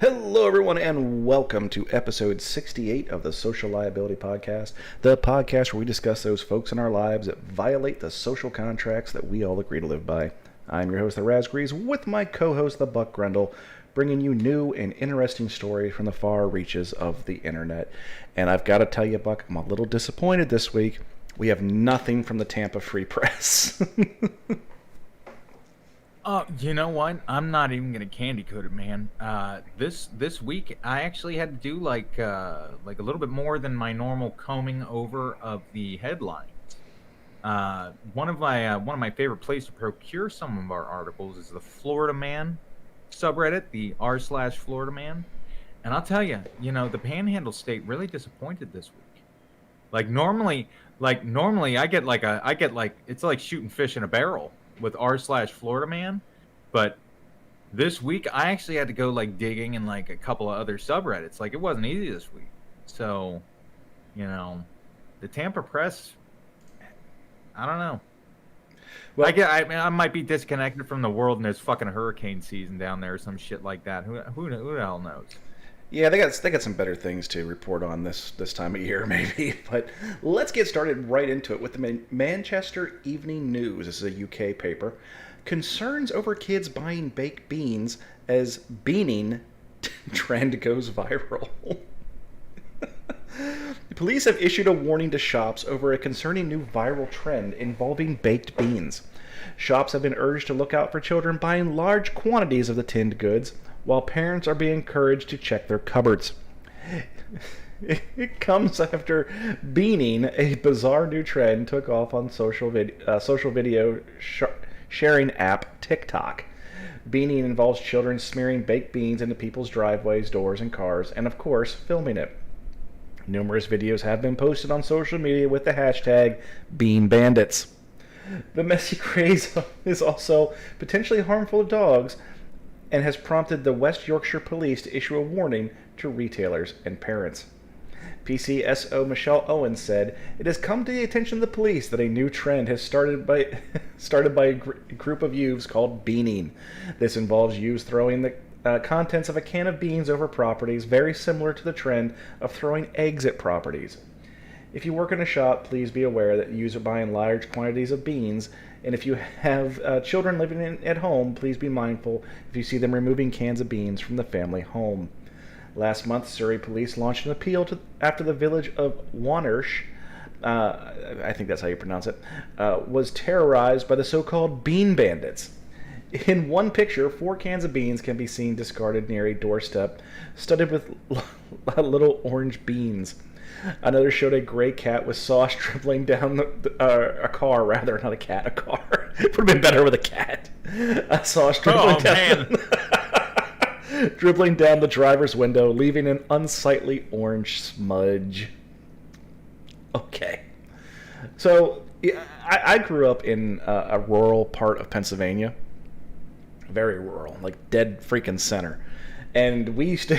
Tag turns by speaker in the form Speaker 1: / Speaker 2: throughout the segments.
Speaker 1: Hello, everyone, and welcome to episode 68 of the Social Liability Podcast, the podcast where we discuss those folks in our lives that violate the social contracts that we all agree to live by. I'm your host, the Razgrees, with my co-host, the Buck Grundle, bringing you new and interesting stories from the far reaches of the internet. And I've got to tell you, Buck, I'm a little disappointed this week. We have nothing from the Tampa Free Press.
Speaker 2: You know what? I'm not even gonna candy coat it, man. This week I actually had to do like a little bit more than my normal combing over of the headlines. One of my favorite places to procure some of our articles is the Florida Man subreddit, the r/Florida Man, and I'll tell you, the Panhandle State really disappointed this week. Normally I get like it's like shooting fish in a barrel with r/Florida Man, but this week I actually had to go digging in a couple of other subreddits. It wasn't easy this week. So, the Tampa Press, I don't know. Well, I might be disconnected from the world and there's fucking hurricane season down there or some shit like that. Who the hell knows?
Speaker 1: Yeah, they got some better things to report on this time of year, maybe. But let's get started right into it with the Manchester Evening News. This is a UK paper. Concerns over kids buying baked beans as beaning trend goes viral. Police have issued a warning to shops over a concerning new viral trend involving baked beans. Shops have been urged to look out for children buying large quantities of the tinned goods, while parents are being encouraged to check their cupboards. It comes after beaning, a bizarre new trend, took off on social video sharing app TikTok. Beaning involves children smearing baked beans into people's driveways, doors, and cars, and of course, filming it. Numerous videos have been posted on social media with the hashtag #BeanBandits. The messy craze is also potentially harmful to dogs, and has prompted the West Yorkshire Police to issue a warning to retailers and parents. PCSO Michelle Owens said, "It has come to the attention of the police that a new trend has started by a group of youths called beaning. This involves youths throwing the contents of a can of beans over properties, very similar to the trend of throwing eggs at properties. If you work in a shop, please be aware that youths are buying large quantities of beans, and if you have children living at home, please be mindful if you see them removing cans of beans from the family home." Last month, Surrey police launched an appeal after the village of Wannersh, I think that's how you pronounce it, was terrorized by the so-called bean bandits. In one picture, 4 cans of beans can be seen discarded near a doorstep, studded with little orange beans. Another showed a gray cat with sauce dribbling down a car, rather, not a cat, a car. It would have been better with a cat. A sauce dribbling down the driver's window, leaving an unsightly orange smudge. Okay. So, I grew up in a rural part of Pennsylvania. Very rural, dead freaking center. And we used to...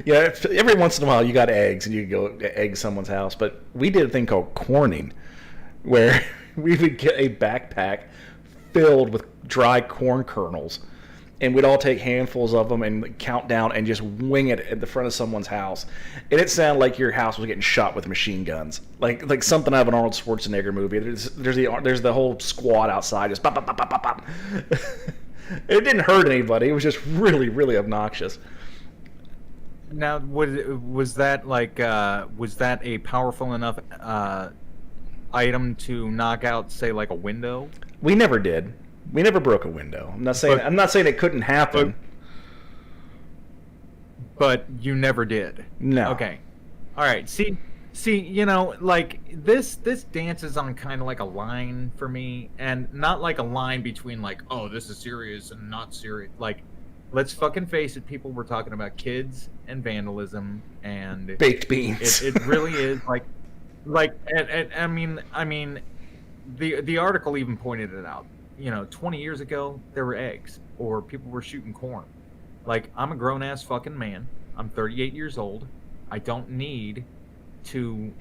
Speaker 1: Yeah, every once in a while you got eggs and you could go egg someone's house, but we did a thing called corning, where we would get a backpack filled with dry corn kernels, and we'd all take handfuls of them and count down and just wing it at the front of someone's house. And it sounded like your house was getting shot with machine guns, like something out of an Arnold Schwarzenegger movie. There's the whole squad outside just pop, pop, pop, pop, pop, pop. It didn't hurt anybody. It was just really, really obnoxious.
Speaker 2: Now, was that a powerful enough item to knock out, say, a window?
Speaker 1: We never did. We never broke a window. I'm not saying it couldn't happen.
Speaker 2: But you never did.
Speaker 1: No.
Speaker 2: Okay. All right. See, this dances on kind of like a line for me, and not like a line between oh, this is serious and not serious. Let's fucking face it, people. We're talking about kids and vandalism and
Speaker 1: baked beans.
Speaker 2: It really is and I mean, the article even pointed it out. 20 years ago there were eggs or people were shooting corn. I'm a grown ass fucking man. I'm 38 years old. I don't need to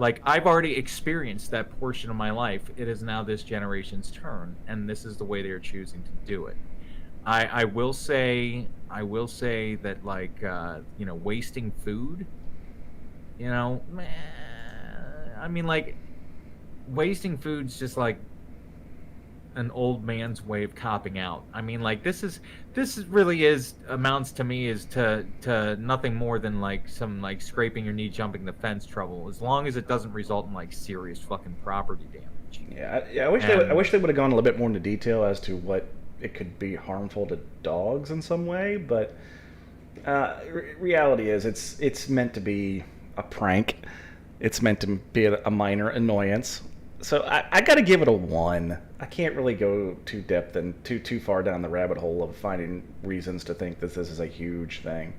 Speaker 2: Like, I've already experienced that portion of my life. It is now this generation's turn, and this is the way they're choosing to do it. I will say that, like, wasting food, meh, I mean, like, wasting food's just like an old man's way of copping out. I mean, like, this is really is amounts to me is to nothing more than like some like scraping your knee, jumping the fence trouble, as long as it doesn't result in like serious fucking property damage.
Speaker 1: Yeah, I
Speaker 2: And
Speaker 1: wish they would have gone a little bit more into detail as to what it could be harmful to dogs in some way. But reality is, it's meant to be a prank. It's meant to be a minor annoyance. So I got to give it a 1. I can't really go too depth and too far down the rabbit hole of finding reasons to think that this is a huge thing.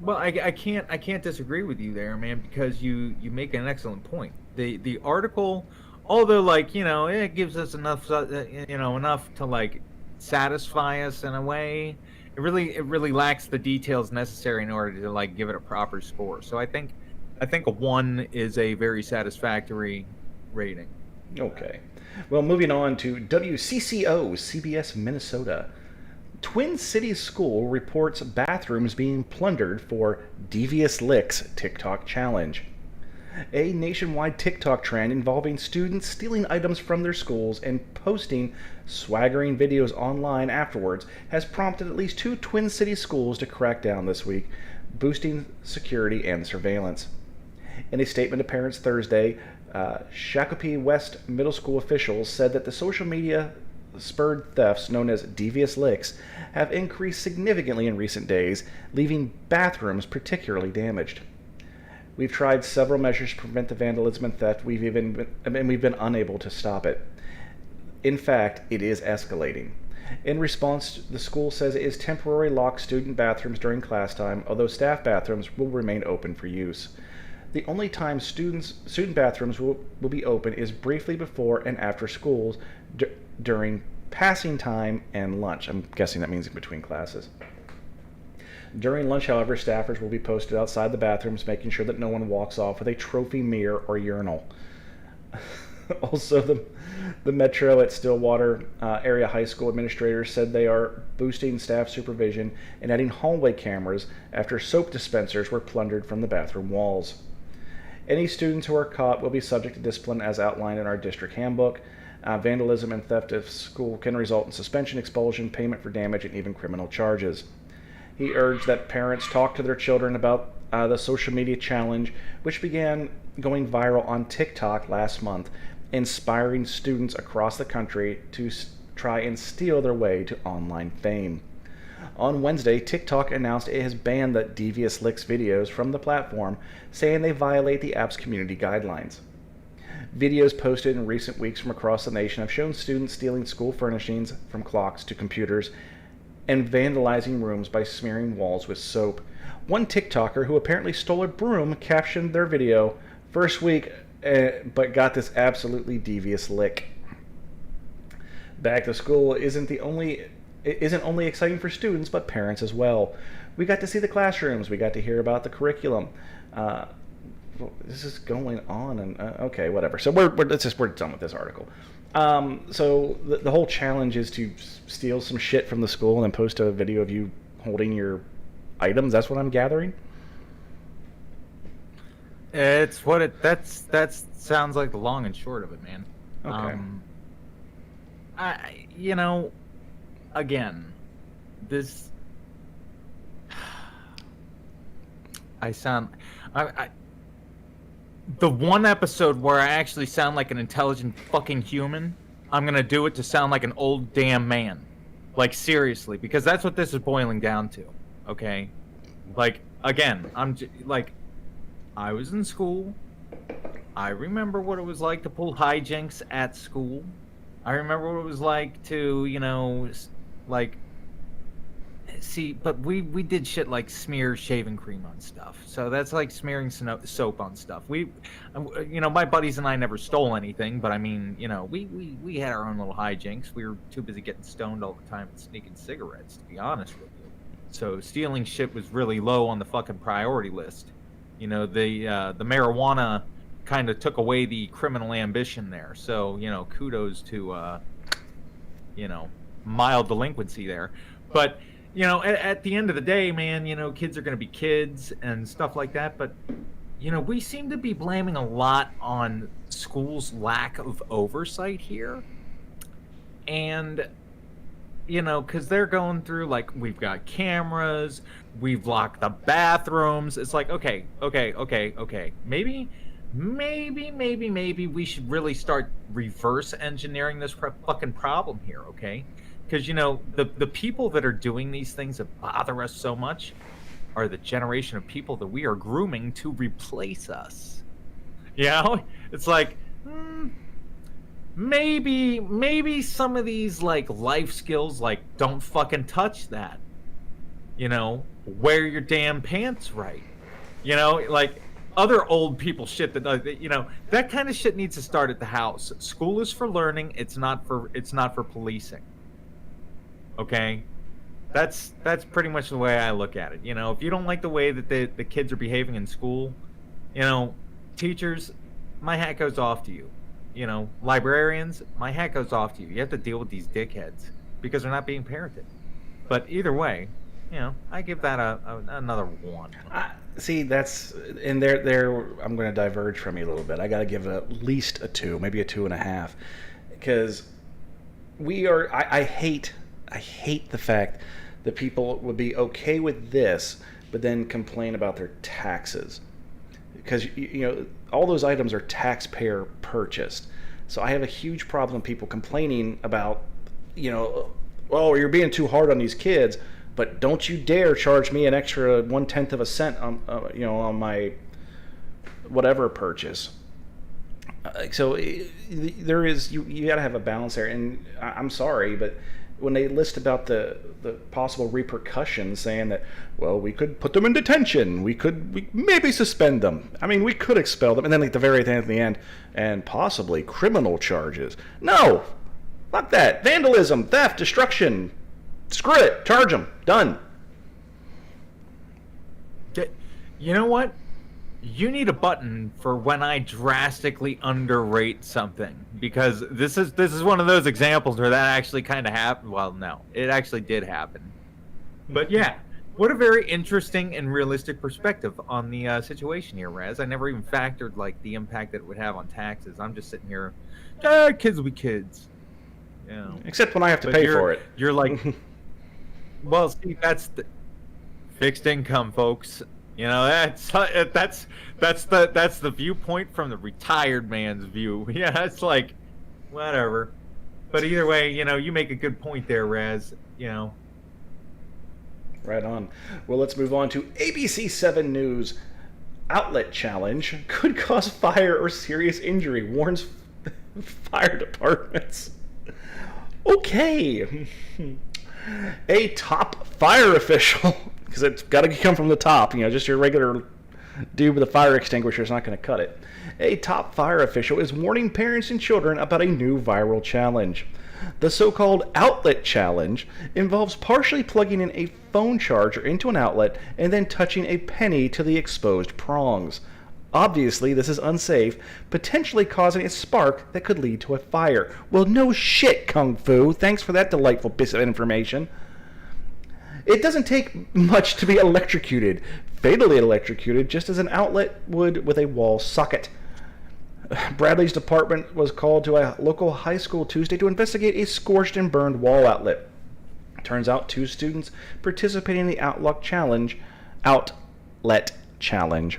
Speaker 2: well, I can't disagree with you there, man, because you make an excellent point. The article, although, like, it gives us enough enough to like satisfy us in a way, it really lacks the details necessary in order to like give it a proper score. So I think a 1 is a very satisfactory rating.
Speaker 1: Okay. Well, moving on to WCCO, CBS Minnesota. Twin Cities School reports bathrooms being plundered for Devious Licks TikTok challenge. A nationwide TikTok trend involving students stealing items from their schools and posting swaggering videos online afterwards has prompted at least 2 Twin Cities schools to crack down this week, boosting security and surveillance. In a statement to parents Thursday, Shakopee West Middle School officials said that the social media spurred thefts known as Devious Licks have increased significantly in recent days, leaving bathrooms particularly damaged. We've tried several measures to prevent the vandalism and theft. We've been unable to stop it. In fact, it is escalating. In response, the school says it is temporarily locked student bathrooms during class time, although staff bathrooms will remain open for use. The only time student bathrooms will be open is briefly before and after schools during passing time and lunch. I'm guessing that means in between classes. During lunch, however, staffers will be posted outside the bathrooms, making sure that no one walks off with a trophy mirror or urinal. Also, the Metro at Stillwater area high school administrators said they are boosting staff supervision and adding hallway cameras after soap dispensers were plundered from the bathroom walls. Any students who are caught will be subject to discipline as outlined in our district handbook. Vandalism and theft of school can result in suspension, expulsion, payment for damage, and even criminal charges. He urged that parents talk to their children about the social media challenge, which began going viral on TikTok last month, inspiring students across the country to try and steal their way to online fame. On Wednesday, TikTok announced it has banned the Devious Licks videos from the platform, saying they violate the app's community guidelines. Videos posted in recent weeks from across the nation have shown students stealing school furnishings, from clocks to computers, and vandalizing rooms by smearing walls with soap. One TikToker, who apparently stole a broom, captioned their video, "First week, but got this absolutely devious lick." Back to school isn't only exciting for students, but parents as well. We got to see the classrooms. We got to hear about the curriculum. This is going on, and okay, whatever. So we're done with this article. So the whole challenge is to steal some shit from the school and then post a video of you holding your items. That's what I'm gathering.
Speaker 2: It's what it that sounds like the long and short of it, man.
Speaker 1: Okay.
Speaker 2: Again, this I sound I the one episode where I actually sound like an intelligent fucking human, I'm gonna do it to sound like an old damn man. Like, seriously, because that's what this is boiling down to. Okay, like, again, like, I was in school. I remember what it was like to pull hijinks at school. I remember what it was like to, like, see, but we did shit like smear shaving cream on stuff. So that's like smearing soap on stuff. My buddies and I never stole anything, but I mean, we had our own little hijinks. We were too busy getting stoned all the time and sneaking cigarettes, to be honest with you. So stealing shit was really low on the fucking priority list. The marijuana kind of took away the criminal ambition there. So kudos to mild delinquency there. But at the end of the day, man, kids are going to be kids and stuff like that. But we seem to be blaming a lot on schools' lack of oversight here. And because they're going through, like, we've got cameras, we've locked the bathrooms. It's like, okay. Maybe we should really start reverse engineering this fucking problem here, okay? Because, the people that are doing these things that bother us so much are the generation of people that we are grooming to replace us. It's like, maybe some of these, like, life skills, like, don't fucking touch that. Wear your damn pants right. Like, other old people shit that that kind of shit needs to start at the house. School is for learning. It's not for policing. Okay, that's pretty much the way I look at it. If you don't like the way that the kids are behaving in school, teachers, my hat goes off to you. Librarians, my hat goes off to you. You have to deal with these dickheads because they're not being parented. But either way, I give that another 1.
Speaker 1: See, that's and there. I'm going to diverge from you a little bit. I got to give it at least a 2, maybe a 2.5, because we are. I hate the fact that people would be okay with this, but then complain about their taxes, because all those items are taxpayer purchased. So I have a huge problem with people complaining about, oh, you're being too hard on these kids. But don't you dare charge me an extra 1/10 of a cent on, on my whatever purchase. So there is you got to have a balance there. And I'm sorry, but when they list about the possible repercussions, saying that, well, we could put them in detention, we maybe suspend them. I mean, we could expel them, and then at the very end, and possibly criminal charges. No, fuck that. Vandalism, theft, destruction. Screw it. Charge them. Done.
Speaker 2: You know what? You need a button for when I drastically underrate something, because this is one of those examples where that actually kind of happened. Well, no, it actually did happen. But yeah, what a very interesting and realistic perspective on the situation here, Raz. I never even factored like the impact that it would have on taxes. I'm just sitting here, kids will be kids.
Speaker 1: Except when I have to pay for it.
Speaker 2: You're like. Well, see, that's the fixed income, folks. That's the viewpoint from the retired man's view. Yeah, it's like, whatever. But either way, you make a good point there, Raz.
Speaker 1: Right on. Well, let's move on to ABC 7 News. Outlet challenge could cause fire or serious injury, warns fire departments. Okay. A top fire official, because it's got to come from the top, just your regular dude with a fire extinguisher is not going to cut it. A top fire official is warning parents and children about a new viral challenge. The so-called outlet challenge involves partially plugging in a phone charger into an outlet and then touching a penny to the exposed prongs. Obviously, this is unsafe, potentially causing a spark that could lead to a fire. Well, no shit, Kung Fu. Thanks for that delightful piece of information. It doesn't take much to be electrocuted, fatally electrocuted, just as an outlet would with a wall socket. Bradley's department was called to a local high school Tuesday to investigate a scorched and burned wall outlet. Turns out 2 students participating in the outlet challenge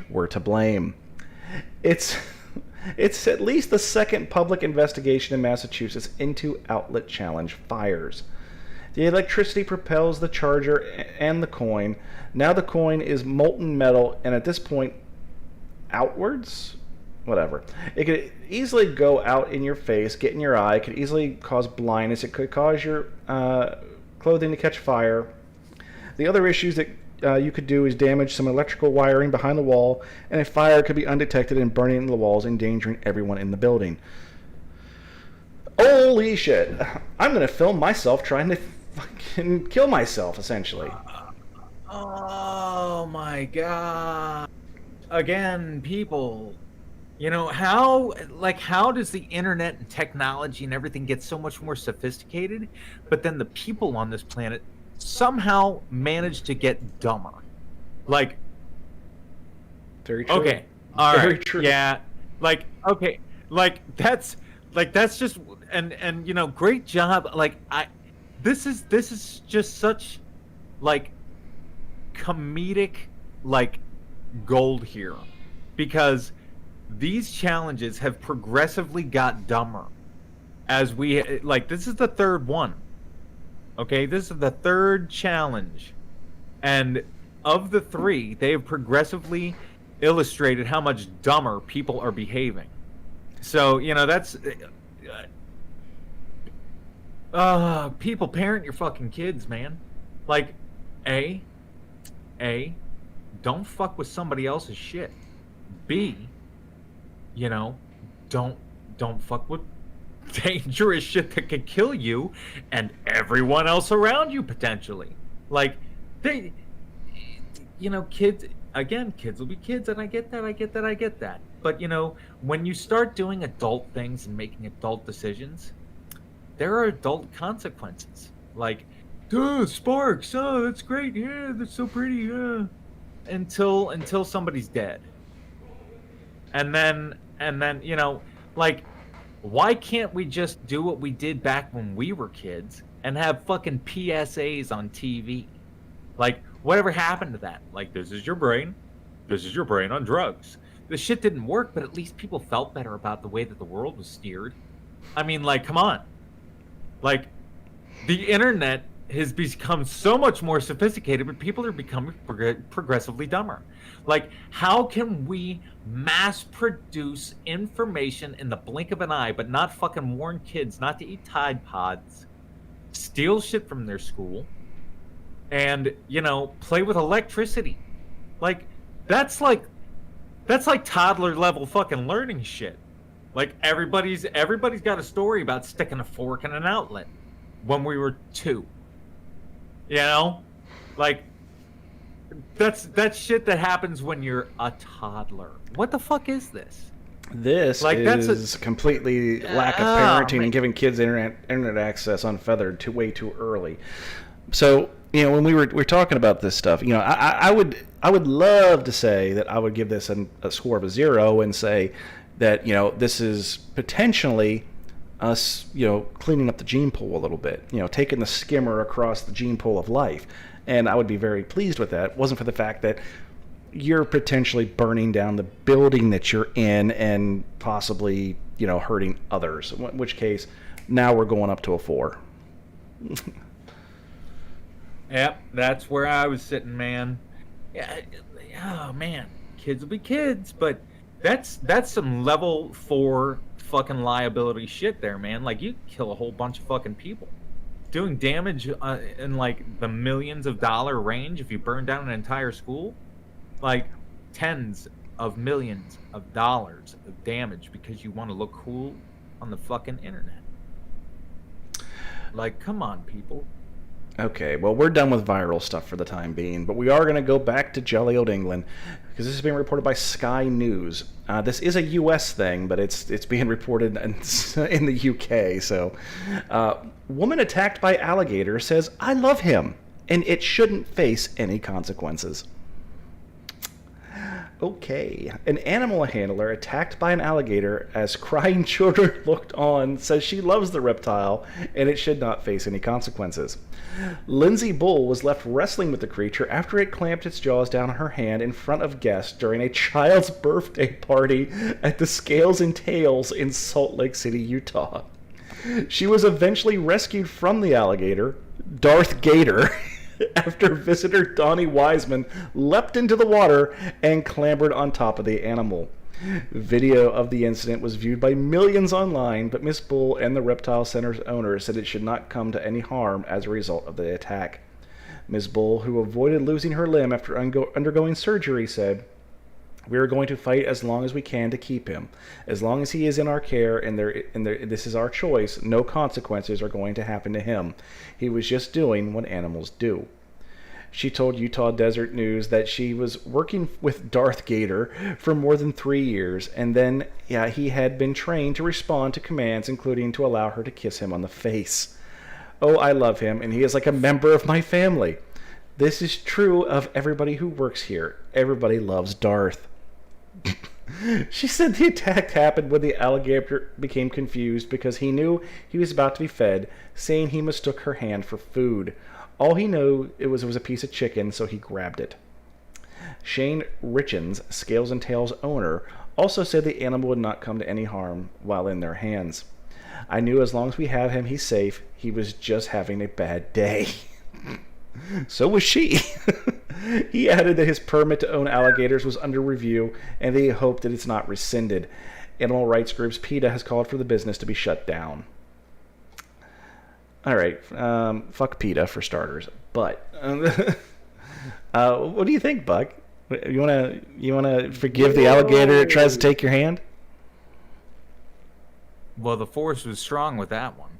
Speaker 1: were to blame. It's at least the second public investigation in Massachusetts into outlet challenge fires. The electricity propels the charger and the coin. Now the coin is molten metal, and at this point, outwards? Whatever. It could easily go out in your face, get in your eye. It could easily cause blindness. It could cause your clothing to catch fire. The other issues that you could do is damage some electrical wiring behind the wall, and a fire could be undetected and burning the walls, endangering everyone in the building. Holy shit. I'm going to film myself trying to fucking kill myself, essentially.
Speaker 2: Oh my god. again, people, how does the internet and technology and everything get so much more sophisticated, but then the people on this planet somehow manage to get dumber? Like,
Speaker 1: Very true.
Speaker 2: okay, all
Speaker 1: Very
Speaker 2: right,
Speaker 1: true.
Speaker 2: yeah, okay, that's just, and great job. This is just such, like, comedic, like, gold here, because these challenges have progressively got dumber as this is the third one. Okay, this is the third challenge, and of the three, they have progressively illustrated how much dumber people are behaving. So that's people, parent your fucking kids, man. Like, a don't fuck with somebody else's shit. B, don't fuck with dangerous shit that could kill you and everyone else around you potentially. Like, kids, again, kids will be kids, and I get that. But when you start doing adult things and making adult decisions, there are adult consequences. Like, sparks, oh, that's great, yeah, that's so pretty, yeah. Until somebody's dead. And then, like, why can't we just do what we did back when we were kids and have fucking PSAs on TV? Like, whatever happened to that? Like, this is your brain on drugs. The shit didn't work, but at least people felt better about the way that the world was steered. I mean, like, come on. Like, the internet has become so much more sophisticated, but people are becoming progressively dumber. Like, how can we mass produce information in the blink of an eye, but not fucking warn kids not to eat Tide Pods, steal shit from their school, and, play with electricity? Like, that's like toddler level fucking learning shit. Like, everybody's got a story about sticking a fork in an outlet when we were 2. Like, that's shit that happens when you're a toddler. What the fuck is this?
Speaker 1: This is completely lack of parenting and giving kids internet access unfeathered way too early. So, when we're talking about this stuff, I would love to say that I would give this a score of a 0 and say that, this is potentially us, cleaning up the gene pool a little bit, taking the skimmer across the gene pool of life. And I would be very pleased with that. It wasn't for the fact that you're potentially burning down the building that you're in and possibly, hurting others. In which case, now we're going up to a 4.
Speaker 2: Yep, that's where I was sitting, man. Yeah, oh man, kids will be kids, but that's some level 4 fucking liability shit there, man. Like, you kill a whole bunch of fucking people, doing damage in like the millions of dollar range if you burn down an entire school. Like, tens of millions of dollars of damage because you want to look cool on the fucking internet. Like, come on, people.
Speaker 1: Okay, well, we're done with viral stuff for the time being, but we are going to go back to jolly old England, because this is being reported by Sky News. This is a U.S. thing, but it's being reported in the U.K., so... woman attacked by alligator says, "I love him, and it shouldn't face any consequences." Okay. An animal handler attacked by an alligator as crying children looked on says she loves the reptile and it should not face any consequences. Lindsay Bull was left wrestling with the creature after it clamped its jaws down on her hand in front of guests during a child's birthday party at the Scales and Tails in Salt Lake City, Utah. She was eventually rescued from the alligator, Darth Gator, after visitor Donnie Wiseman leapt into the water and clambered on top of the animal. Video of the incident was viewed by millions online, but Miss Bull and the Reptile Center's owner said it should not come to any harm as a result of the attack. Ms. Bull, who avoided losing her limb after undergoing surgery, said, "We are going to fight as long as we can to keep him. As long as he is in our care and this is our choice, no consequences are going to happen to him. He was just doing what animals do." She told Utah Desert News that she was working with Darth Gator for more than 3 years, and then, yeah, he had been trained to respond to commands, including to allow her to kiss him on the face. Oh, I love him, and he is like a member of my family. This is true of everybody who works here. Everybody loves Darth. She said the attack happened when the alligator became confused because he knew he was about to be fed, saying he mistook her hand for food. All he knew it was a piece of chicken, so he grabbed it. Shane Richens, Scales and Tails owner, also said the animal would not come to any harm while in their hands. I knew as long as we have him, he's safe. He was just having a bad day. So was she. He added that his permit to own alligators was under review, and they hope that it's not rescinded. Animal rights groups PETA has called for the business to be shut down. All right, fuck PETA for starters. But what do you think, Buck? You wanna forgive the alligator that tries to take your hand?
Speaker 2: Well, the force was strong with that one.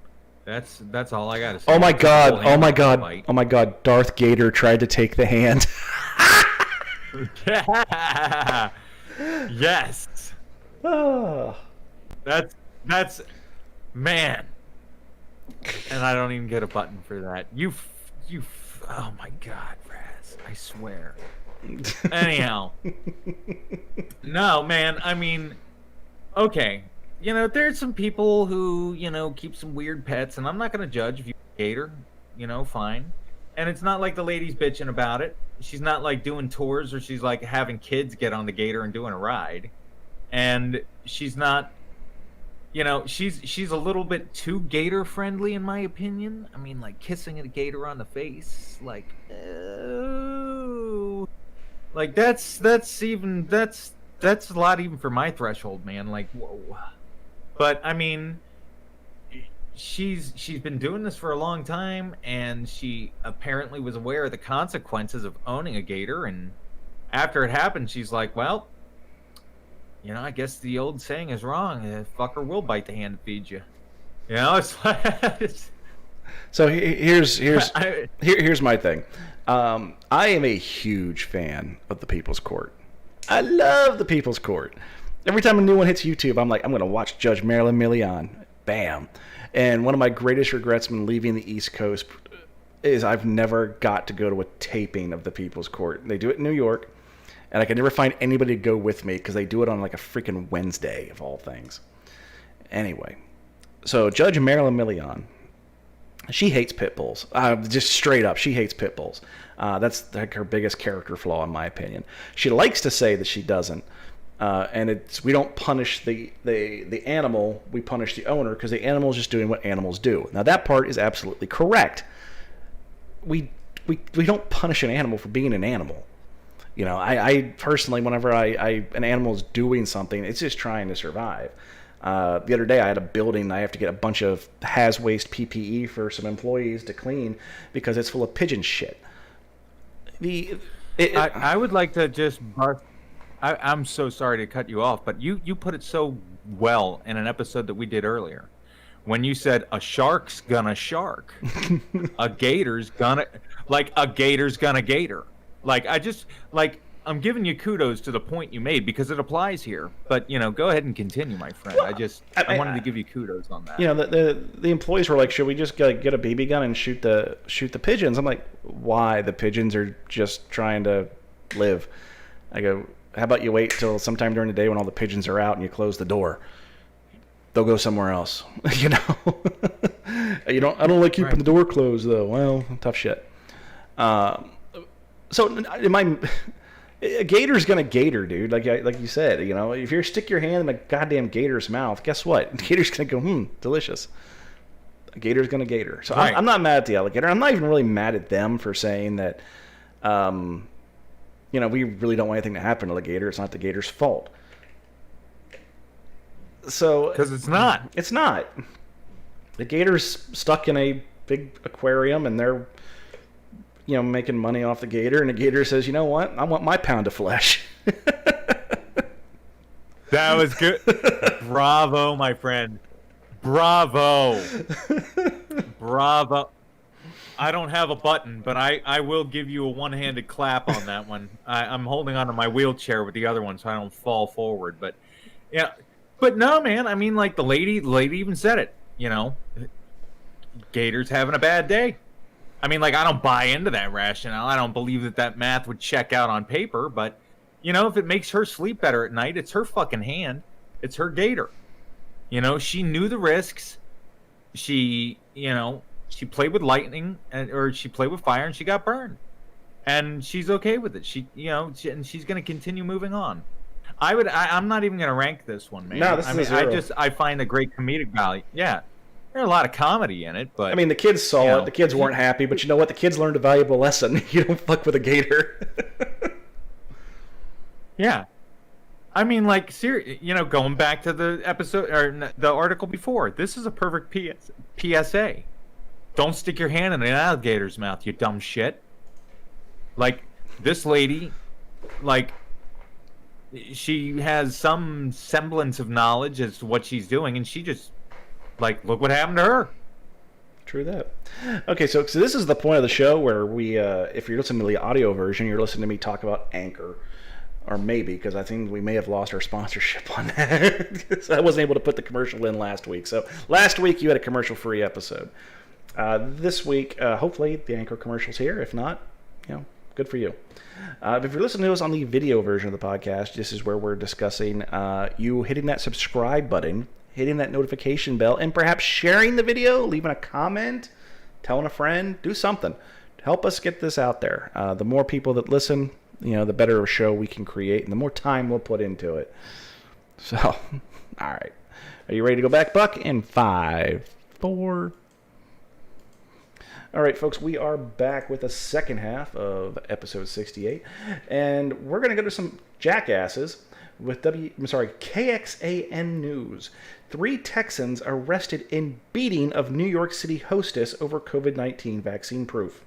Speaker 2: That's all I gotta say.
Speaker 1: Oh my god! Oh my god! Oh my god! Darth Gator tried to take the hand.
Speaker 2: Yes.
Speaker 1: Oh.
Speaker 2: That's man. And I don't even get a button for that. Oh my god, Raz! I swear. Anyhow. No, man. I mean, okay. You know, there's some people who, keep some weird pets, and I'm not going to judge if you gator, fine. And it's not like the lady's bitching about it. She's not like doing tours or she's like having kids get on the gator and doing a ride. And she's not, she's a little bit too gator friendly in my opinion. I mean, like kissing a gator on the face, like, oh, like that's a lot even for my threshold, man. Like, whoa. But I mean, she's been doing this for a long time, and she apparently was aware of the consequences of owning a gator. And after it happened, she's like, "Well, I guess the old saying is wrong. A fucker will bite the hand that feeds you." It's like,
Speaker 1: so here's my thing. I am a huge fan of the People's Court. I love the People's Court. Every time a new one hits YouTube, I'm like, I'm going to watch Judge Marilyn Milian. Bam. And one of my greatest regrets when leaving the East Coast is I've never got to go to a taping of the People's Court. They do it in New York, and I can never find anybody to go with me because they do it on like a freaking Wednesday of all things. Anyway, so Judge Marilyn Milian, she hates pit bulls. Just straight up, she hates pit bulls. That's like her biggest character flaw, in my opinion. She likes to say that she doesn't. And we don't punish the animal, we punish the owner because the animal is just doing what animals do. Now that part is absolutely correct. We don't punish an animal for being an animal. I personally, whenever an animal is doing something, it's just trying to survive. The other day I had a building, I have to get a bunch of haz-waste PPE for some employees to clean because it's full of pigeon shit.
Speaker 2: I would like to just I'm so sorry to cut you off, but you put it so well in an episode that we did earlier. When you said a shark's gonna shark, a gator's gonna gator. I'm giving you kudos to the point you made because it applies here. But go ahead and continue, my friend. I wanted to give you kudos on that.
Speaker 1: The employees were like, should we just get a BB gun and shoot the pigeons? I'm like, why? The pigeons are just trying to live. I go, how about you wait till sometime during the day when all the pigeons are out and you close the door? They'll go somewhere else. I don't like keeping the door closed though. Well, tough shit. So a gator's gonna gator, dude. Like you said, if you stick your hand in a goddamn gator's mouth, guess what? The gator's gonna go, delicious. A gator's gonna gator. So right. I'm not mad at the alligator. I'm not even really mad at them for saying that. We really don't want anything to happen to the gator. It's not the gator's fault. So
Speaker 2: because it's not.
Speaker 1: It's not. The gator's stuck in a big aquarium, and they're, making money off the gator. And the gator says, "You know what? I want my pound of flesh."
Speaker 2: That was good. Bravo, my friend. Bravo. Bravo. I don't have a button, but I will give you a one-handed clap on that one. I'm holding onto my wheelchair with the other one so I don't fall forward. But yeah, but no, man. I mean, like the lady even said it. Gator's having a bad day. I mean, like I don't buy into that rationale. I don't believe that math would check out on paper. But if it makes her sleep better at night, it's her fucking hand. It's her Gator. She knew the risks. She played with lightning or she played with fire and she got burned, and she's okay with it. And she's going to continue moving on. I'm not even going to rank this one, man.
Speaker 1: No, this is a zero.
Speaker 2: I find a great comedic value. Yeah, there's a lot of comedy in it, but
Speaker 1: I mean, the kids saw it. The kids weren't happy, but you know what? The kids learned a valuable lesson. You don't fuck with a Gator.
Speaker 2: Yeah. I mean, like, going back to the episode or the article before, this is a perfect PSA. Don't stick your hand in an alligator's mouth, you dumb shit. Like, this lady, like, she has some semblance of knowledge as to what she's doing, and she just, like, look what happened to her.
Speaker 1: True that. Okay, so this is the point of the show where we, if you're listening to the audio version, you're listening to me talk about Anchor. Or maybe, because I think we may have lost our sponsorship on that. So I wasn't able to put the commercial in last week. So last week you had a commercial-free episode. This week, hopefully the Anchor commercial's here. If not, good for you. If you're listening to us on the video version of the podcast, this is where we're discussing you hitting that subscribe button, hitting that notification bell, and perhaps sharing the video, leaving a comment, telling a friend, do something to help us get this out there. The more people that listen, the better a show we can create and the more time we'll put into it. So, all right. Are you ready to go back, Buck? In 5, 4. All right, folks, we are back with the second half of episode 68. And we're going to go to some jackasses with KXAN News. 3 Texans arrested in beating of New York City hostess over COVID-19 vaccine proof.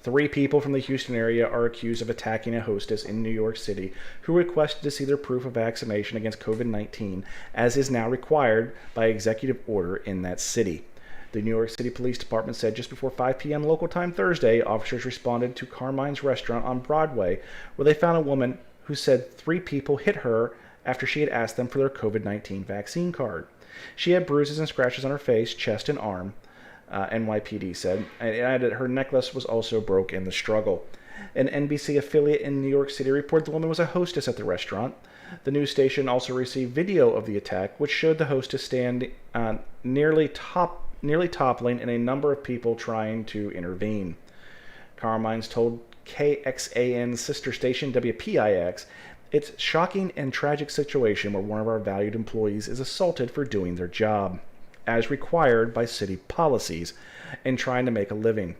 Speaker 1: 3 people from the Houston area are accused of attacking a hostess in New York City who requested to see their proof of vaccination against COVID-19, as is now required by executive order in that city. The New York City Police Department said just before 5 p.m. local time Thursday, officers responded to Carmine's restaurant on Broadway, where they found a woman who said 3 people hit her after she had asked them for their COVID-19 vaccine card. She had bruises and scratches on her face, chest, and arm. NYPD said, and added her necklace was also broke in the struggle. An NBC affiliate in New York City reported the woman was a hostess at the restaurant. The news station also received video of the attack, which showed the hostess stand nearly toppling and a number of people trying to intervene. Carmine's told KXAN's sister station WPIX, "It's a shocking and tragic situation where one of our valued employees is assaulted for doing their job, as required by city policies, and trying to make a living.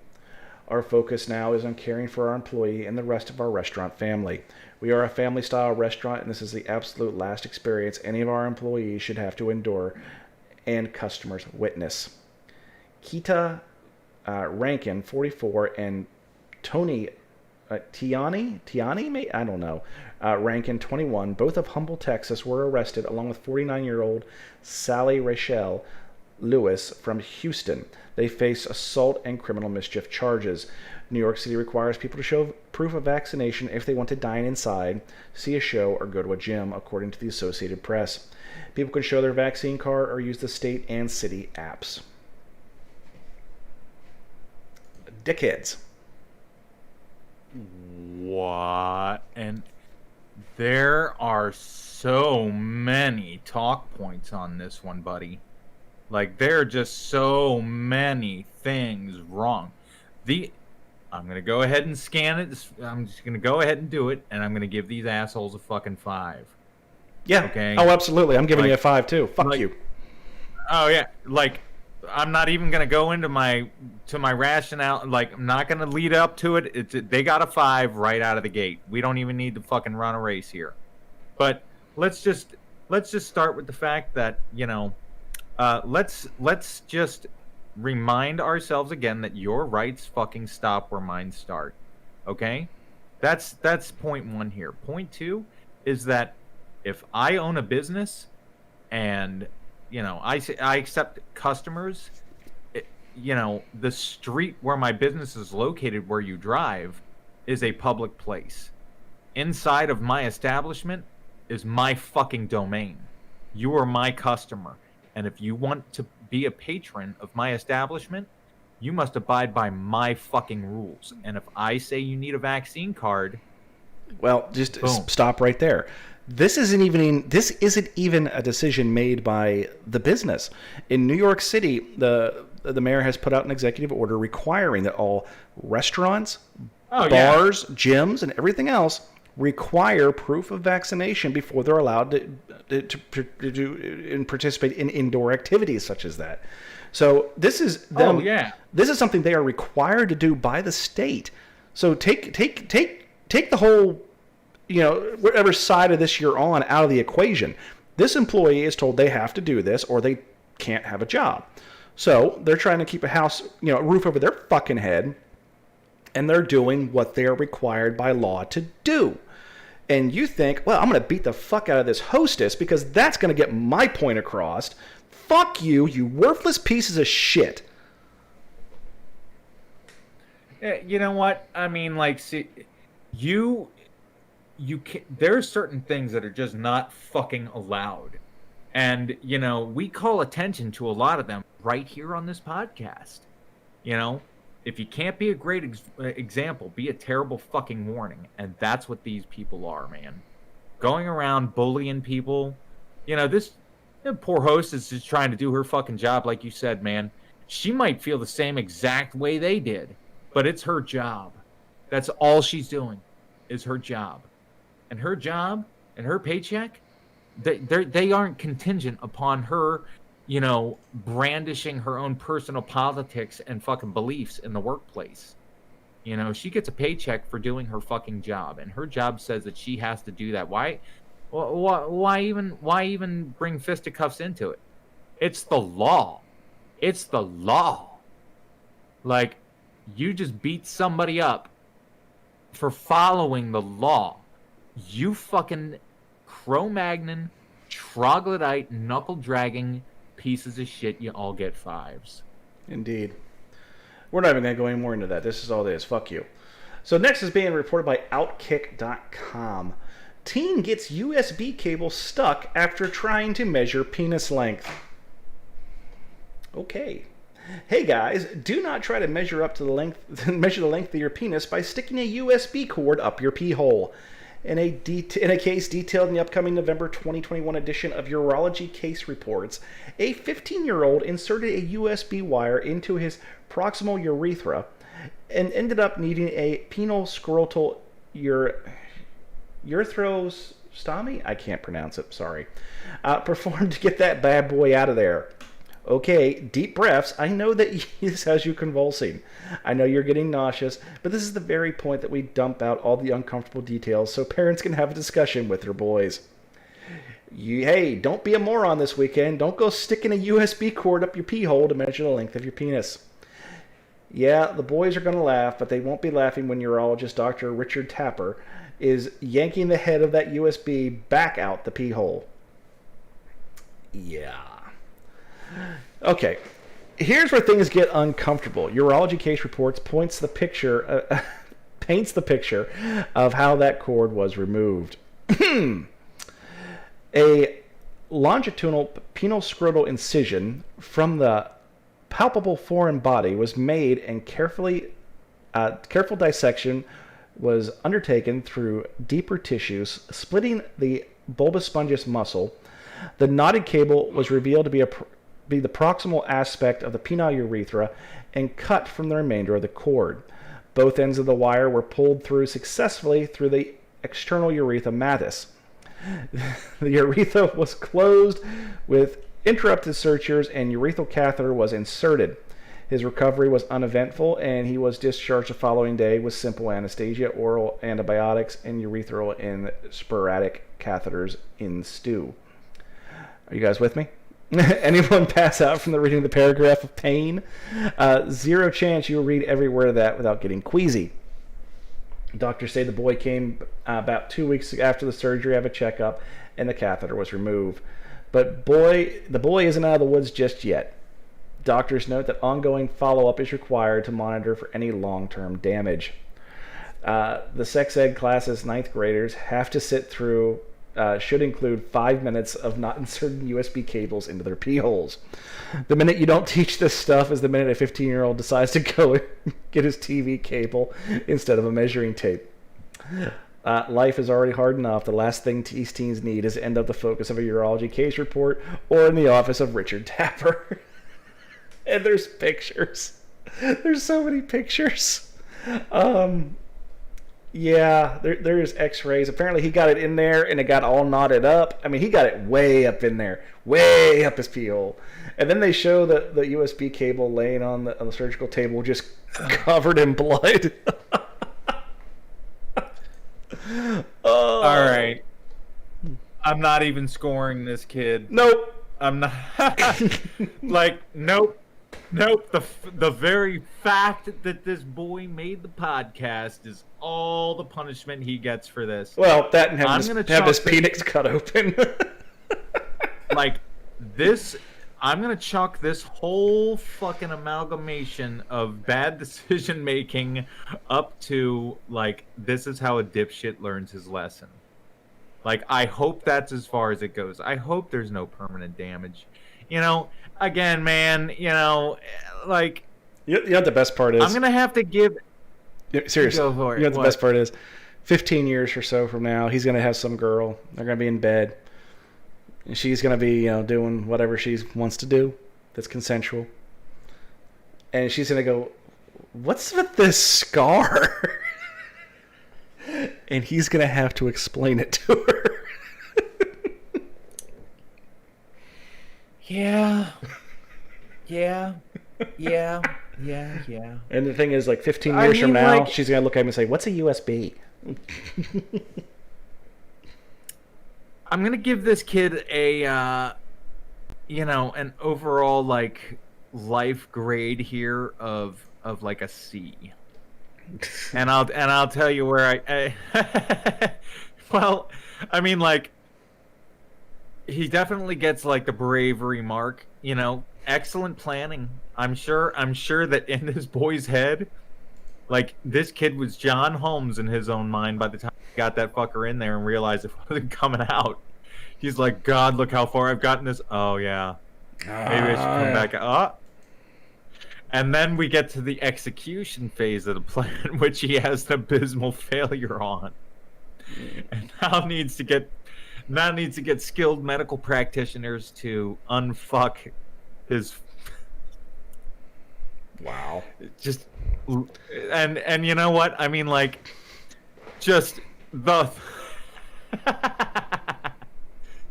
Speaker 1: Our focus now is on caring for our employee and the rest of our restaurant family. We are a family-style restaurant, and this is the absolute last experience any of our employees should have to endure and customers witness." Kita Rankin, 44, and Tony Tiani, I don't know, Rankin, 21, both of Humble, Texas, were arrested along with 49-year-old Sally Rachel Lewis from Houston. They face assault and criminal mischief charges. New York City requires people to show proof of vaccination if they want to dine inside, see a show, or go to a gym, according to the Associated Press. People can show their vaccine card or use the state and city apps. Dickheads.
Speaker 2: What? And there are so many talk points on this one, buddy. Like, there are just so many things wrong. I'm going to go ahead and scan it. I'm just going to go ahead and do it, and I'm going to give these assholes a fucking 5.
Speaker 1: Yeah.
Speaker 2: Okay?
Speaker 1: Oh, absolutely. I'm giving you a 5, too. Fuck you.
Speaker 2: Oh, yeah. Like, I'm not even going to go into my rationale. Like, I'm not going to lead up to it. They got a 5 right out of the gate. We don't even need to fucking run a race here. But let's just start with the fact that, let's just remind ourselves again that your rights fucking stop where mine start. Okay? That's point 1 here. Point 2 is that if I own a business and I accept customers, the street where my business is located, where you drive, is a public place. Inside of my establishment is my fucking domain. You are my customer. And if you want to be a patron of my establishment, you must abide by my fucking rules. And if I say you need a vaccine card,
Speaker 1: well, just
Speaker 2: boom.
Speaker 1: Stop right there. This isn't even a decision made by the business. In New York City, the mayor has put out an executive order requiring that all restaurants, bars, gyms, and everything else require proof of vaccination before they're allowed to do and participate in indoor activities such as that. So this is them. This is something they are required to do by the state. So take the whole, whatever side of this you're on out of the equation. This employee is told they have to do this or they can't have a job. So they're trying to keep a roof over their fucking head, and they're doing what they are required by law to do. And you think, well, I'm going to beat the fuck out of this hostess because that's going to get my point across. Fuck you, you worthless pieces of shit.
Speaker 2: You know what? I mean, like, see, you can, there are certain things that are just not fucking allowed. And, we call attention to a lot of them right here on this podcast. If you can't be a great example, be a terrible fucking warning. And that's what these people are, man. Going around bullying people. This poor host is just trying to do her fucking job, like you said, man. She might feel the same exact way they did, but it's her job. That's all she's doing is her job. And her job and her paycheck, they aren't contingent upon her brandishing her own personal politics and fucking beliefs in the workplace. She gets a paycheck for doing her fucking job, and her job says that she has to do that. Why even bring fisticuffs into it? It's the law. It's the law. Like, you just beat somebody up for following the law. You fucking Cro-Magnon, troglodyte, knuckle-dragging pieces of shit, you all get 5s.
Speaker 1: Indeed. We're not even going to go any more into that. This is all it is. Fuck you. So next is being reported by Outkick.com. Teen gets USB cable stuck after trying to measure penis length. Okay. Hey guys, do not try to measure the length of your penis by sticking a USB cord up your pee hole. In a case detailed in the upcoming November 2021 edition of Urology Case Reports, a 15-year-old inserted a USB wire into his proximal urethra and ended up needing a penile scrotal urethrostomy? I can't pronounce it, sorry. Performed to get that bad boy out of there. Okay, deep breaths. I know that this has you convulsing. I know you're getting nauseous, but this is the very point that we dump out all the uncomfortable details so parents can have a discussion with their boys. Hey, don't be a moron this weekend. Don't go sticking a USB cord up your pee hole to measure the length of your penis. Yeah, the boys are going to laugh, but they won't be laughing when urologist Dr. Richard Tapper is yanking the head of that USB back out the pee hole. Yeah. Okay, here's where things get uncomfortable. Urology Case Reports paints the picture of how that cord was removed. A longitudinal penile scrotal incision from the palpable foreign body was made, and careful dissection was undertaken through deeper tissues, splitting the bulbous spongious muscle. The knotted cable was revealed to be the proximal aspect of the penile urethra and cut from the remainder of the cord. Both ends of the wire were pulled through successfully through the external urethra matus. The urethra was closed with interrupted sutures and urethral catheter was inserted. His recovery was uneventful and he was discharged the following day with simple anesthesia, oral antibiotics, and urethral and sporadic catheters in stew. Are you guys with me? Anyone pass out from the reading of the paragraph of pain? Zero chance you will read every word of that without getting queasy. Doctors say the boy came about 2 weeks after the surgery, have a checkup, and the catheter was removed. But the boy isn't out of the woods just yet. Doctors note that ongoing follow-up is required to monitor for any long-term damage. The sex ed classes ninth graders have to sit through should include 5 minutes of not inserting USB cables into their pee holes. The minute you don't teach this stuff is the minute a 15-year-old decides to go get his TV cable instead of a measuring tape. Life is already hard enough. The last thing these teens need is to end up the focus of a urology case report or in the office of Richard Tapper. And there's pictures. There's so many pictures. Yeah, there's x-rays. Apparently he got it in there and it got all knotted up. I mean, he got it way up in there. Way up his pee hole. And then they show the USB cable laying on the surgical table just covered in blood.
Speaker 2: All right. I'm not even scoring this kid.
Speaker 1: Nope.
Speaker 2: I'm not. Like, nope. Nope. The very fact that this boy made the podcast is all the punishment he gets for this.
Speaker 1: Well, that and have his penis cut open.
Speaker 2: Like, this, I'm going to chalk this whole fucking amalgamation of bad decision making up to, like, this is how a dipshit learns his lesson. Like, I hope that's as far as it goes. I hope there's no permanent damage. You know, again, man, you know, like...
Speaker 1: You know what the best part is?
Speaker 2: I'm going to have to give...
Speaker 1: Seriously,
Speaker 2: go for it.
Speaker 1: You know what the best part is? 15 years or so from now, he's going to have some girl. They're going to be in bed. And she's going to be, you know, doing whatever she wants to do that's consensual. And she's going to go, what's with this scar? And he's going to have to explain it to her.
Speaker 2: Yeah.
Speaker 1: And the thing is, like, 15 years from now, like, she's going to look at him and say, what's a USB?
Speaker 2: I'm going to give this kid a, you know, an overall, like, life grade here of like, a C. And I'll tell you where I well, I mean, like, he definitely gets, like, the bravery mark, you know, excellent planning. I'm sure that in this boy's head, like, this kid was John Holmes in his own mind by the time he got that fucker in there and realized it wasn't coming out. He's like, God, look how far I've gotten this. Oh, yeah. Maybe I should come back. And then we get to the execution phase of the plan, which he has an abysmal failure on. And now needs to get skilled medical practitioners to unfuck his...
Speaker 1: Wow.
Speaker 2: Just... And you know what? I mean, like, just the...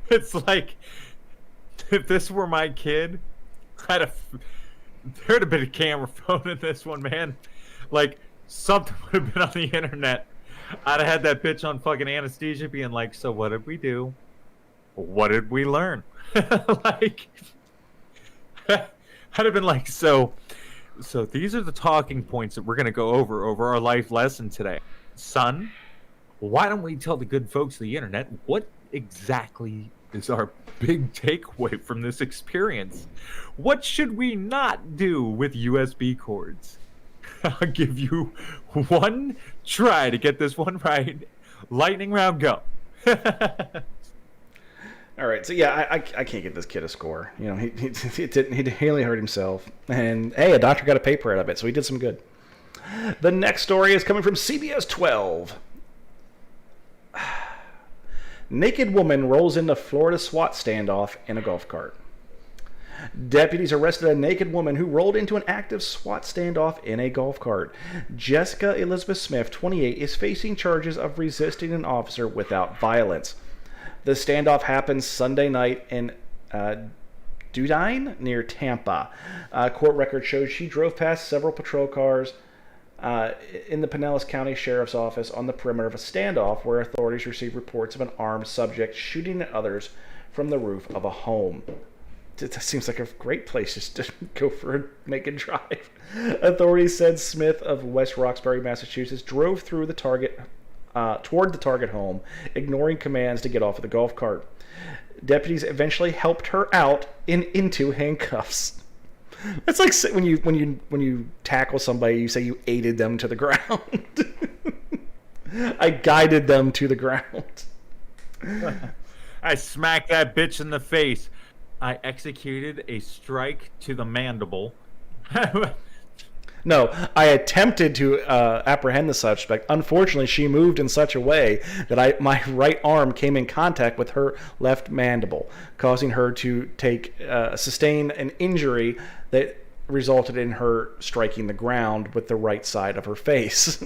Speaker 2: It's like, if this were my kid, there'd have been a camera phone in this one, man. Like, something would have been on the internet. I'd have had that bitch on fucking anesthesia being like, so what did we do? What did we learn? Like, I'd have been like, so these are the talking points that we're going to go over our life lesson today. Son, why don't we tell the good folks of the internet what exactly is our big takeaway from this experience? What should we not do with USB cords? I'll give you one try to get this one right. Lightning round, go.
Speaker 1: All right, so yeah, I can't give this kid a score. You know, he only hurt himself, and hey, a doctor got a paper out of it, so he did some good. The next story is coming from CBS 12. Naked woman rolls into Florida SWAT standoff in a golf cart. Deputies arrested a naked woman who rolled into an active SWAT standoff in a golf cart. Jessica Elizabeth Smith, 28, is facing charges of resisting an officer without violence. The standoff happened Sunday night in Dudine, near Tampa. Court record shows she drove past several patrol cars in the Pinellas County Sheriff's Office on the perimeter of a standoff where authorities received reports of an armed subject shooting at others from the roof of a home. That seems like a great place just to go for a naked drive. Authorities said Smith of West Roxbury, Massachusetts, drove through the target toward the target home, ignoring commands to get off of the golf cart. Deputies eventually helped her out into handcuffs. It's like when you tackle somebody, you say you aided them to the ground. I guided them to the ground.
Speaker 2: I smacked that bitch in the face. I executed a strike to the mandible.
Speaker 1: No, I attempted to apprehend the suspect. Unfortunately, she moved in such a way that my right arm came in contact with her left mandible, causing her to sustain an injury that resulted in her striking the ground with the right side of her face.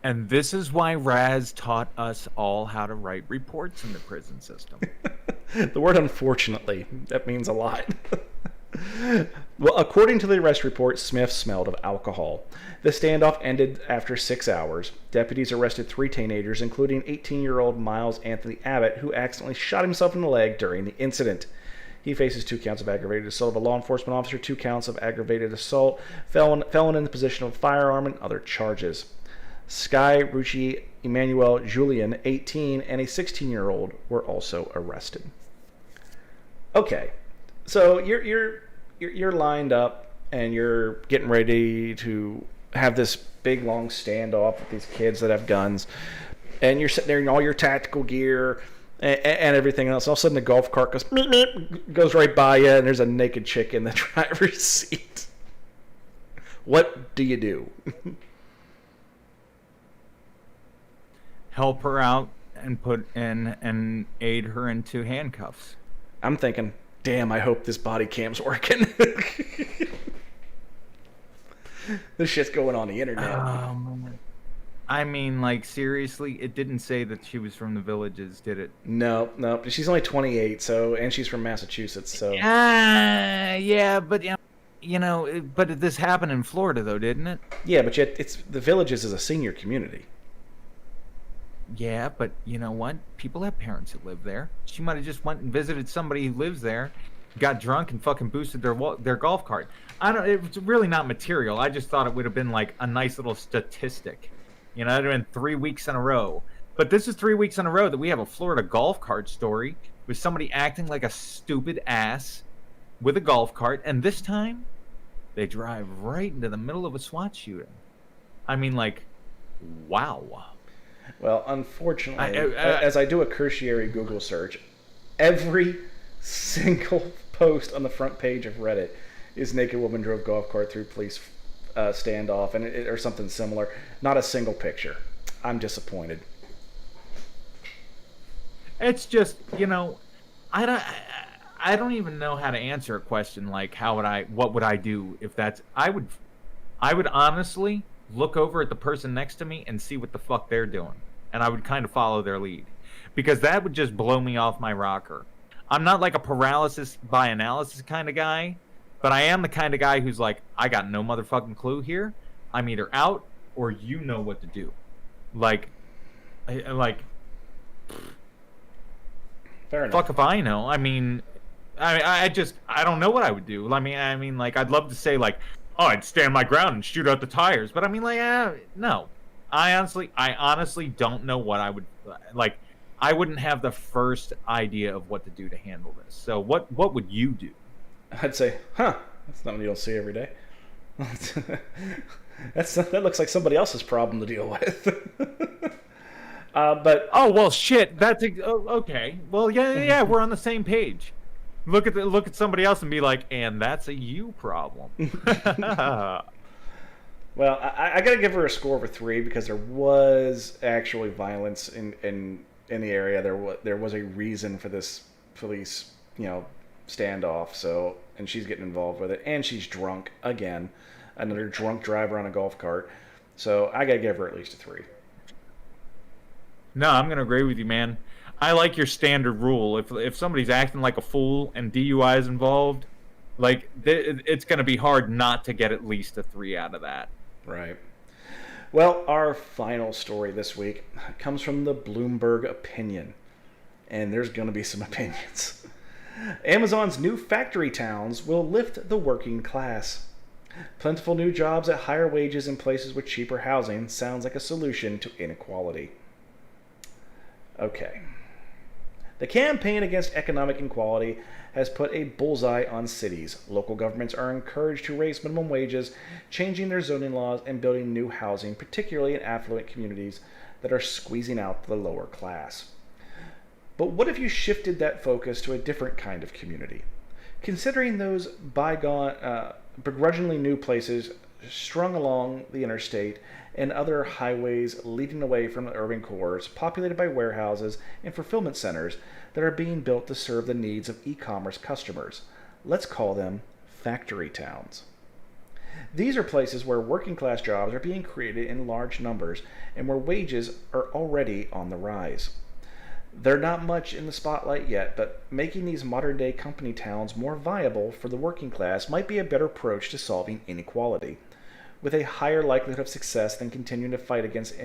Speaker 2: And this is why Raz taught us all how to write reports in the prison system.
Speaker 1: The word unfortunately, that means a lot. Well, according to the arrest report, Smith smelled of alcohol. The standoff ended after 6 hours. Deputies arrested 3 teenagers, including 18-year-old Miles Anthony Abbott, who accidentally shot himself in the leg during the incident. He faces 2 counts of aggravated assault of a law enforcement officer, 2 counts of aggravated assault, felon in the possession of a firearm, and other charges. Sky Rucci Emmanuel Julian, 18, and a 16-year-old were also arrested. Okay, so you're lined up and you're getting ready to have this big long standoff with these kids that have guns, and you're sitting there in all your tactical gear and everything else. All of a sudden, the golf cart goes meep, meep, goes right by you, and there's a naked chick in the driver's seat. What do you do?
Speaker 2: Help her out and put in and aid her into handcuffs.
Speaker 1: I'm thinking, damn, I hope this body cam's working. This shit's going on the internet.
Speaker 2: I mean, like, seriously, it didn't say that she was from the Villages, did it?
Speaker 1: No. She's only 28, and she's from Massachusetts, so.
Speaker 2: Yeah, but but this happened in Florida, though, didn't it?
Speaker 1: Yeah, but yet it's the Villages is a senior community.
Speaker 2: Yeah, but you know what? People have parents that live there. She might have just went and visited somebody who lives there, got drunk, and fucking boosted their golf cart. It's really not material. I just thought it would have been like a nice little statistic. It'd have been 3 weeks in a row. But this is 3 weeks in a row that we have a Florida golf cart story with somebody acting like a stupid ass with a golf cart, and this time they drive right into the middle of a SWAT shooting. I mean, like, wow.
Speaker 1: Well, unfortunately, as I do a cursory Google search, every single post on the front page of Reddit is naked woman drove golf cart through police standoff or something similar. Not a single picture. I'm disappointed.
Speaker 2: It's just, I don't even know how to answer a question like what would I do if that's I would honestly look over at the person next to me and see what the fuck they're doing. And I would kind of follow their lead. Because that would just blow me off my rocker. I'm not like a paralysis by analysis kind of guy, but I am the kind of guy who's like, I got no motherfucking clue here. I'm either out or you know what to do.
Speaker 1: Fair enough.
Speaker 2: Fuck if I know. I don't know what I would do. I mean, like, I'd love to say, like, oh, I'd stand my ground and shoot out the tires. But I mean, like, no. I honestly don't know what I would, like, I wouldn't have the first idea of what to do to handle this. So what would you do?
Speaker 1: I'd say, that's something you don't see every day. That looks like somebody else's problem to deal with. But
Speaker 2: oh, well, shit. Okay. Well, yeah, we're on the same page. Look at somebody else and be like, and that's a you problem.
Speaker 1: Well, I gotta give her a score of a 3 because there was actually violence in the area. There was a reason for this police, standoff. So, and she's getting involved with it, and she's drunk again, another drunk driver on a golf cart. So I gotta give her at least a 3.
Speaker 2: No, I'm gonna agree with you, man. I like your standard rule. If somebody's acting like a fool and DUI is involved, like, it's gonna be hard not to get at least a 3 out of that.
Speaker 1: Right. Well, our final story this week comes from the Bloomberg Opinion. And there's going to be some opinions. Amazon's new factory towns will lift the working class. Plentiful new jobs at higher wages in places with cheaper housing sounds like a solution to inequality. Okay. The campaign against economic inequality has put a bullseye on cities. Local governments are encouraged to raise minimum wages, changing their zoning laws, and building new housing, particularly in affluent communities that are squeezing out the lower class. But what if you shifted that focus to a different kind of community? Considering those begrudgingly new places strung along the interstate and other highways leading away from the urban cores, populated by warehouses and fulfillment centers that are being built to serve the needs of e-commerce customers. Let's call them factory towns. These are places where working class jobs are being created in large numbers and where wages are already on the rise. They're not much in the spotlight yet, but making these modern day company towns more viable for the working class might be a better approach to solving inequality, with a higher likelihood of success than continuing to fight against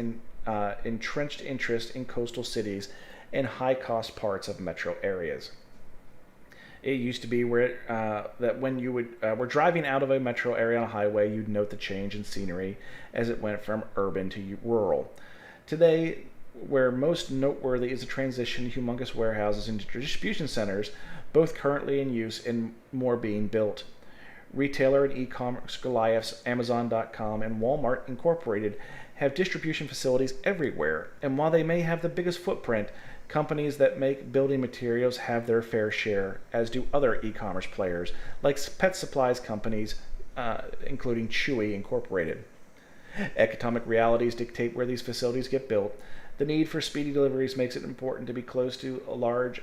Speaker 1: entrenched interest in coastal cities and high cost parts of metro areas. It used to be that when you were driving out of a metro area on a highway, you'd note the change in scenery as it went from urban to rural. Today, where most noteworthy is the transition to humongous warehouses and distribution centers, both currently in use and more being built. Retailer and e-commerce Goliaths, Amazon.com, and Walmart Incorporated have distribution facilities everywhere, and while they may have the biggest footprint, companies that make building materials have their fair share, as do other e-commerce players, like pet supplies companies, including Chewy Incorporated. Economic realities dictate where these facilities get built. The need for speedy deliveries makes it important to be close to large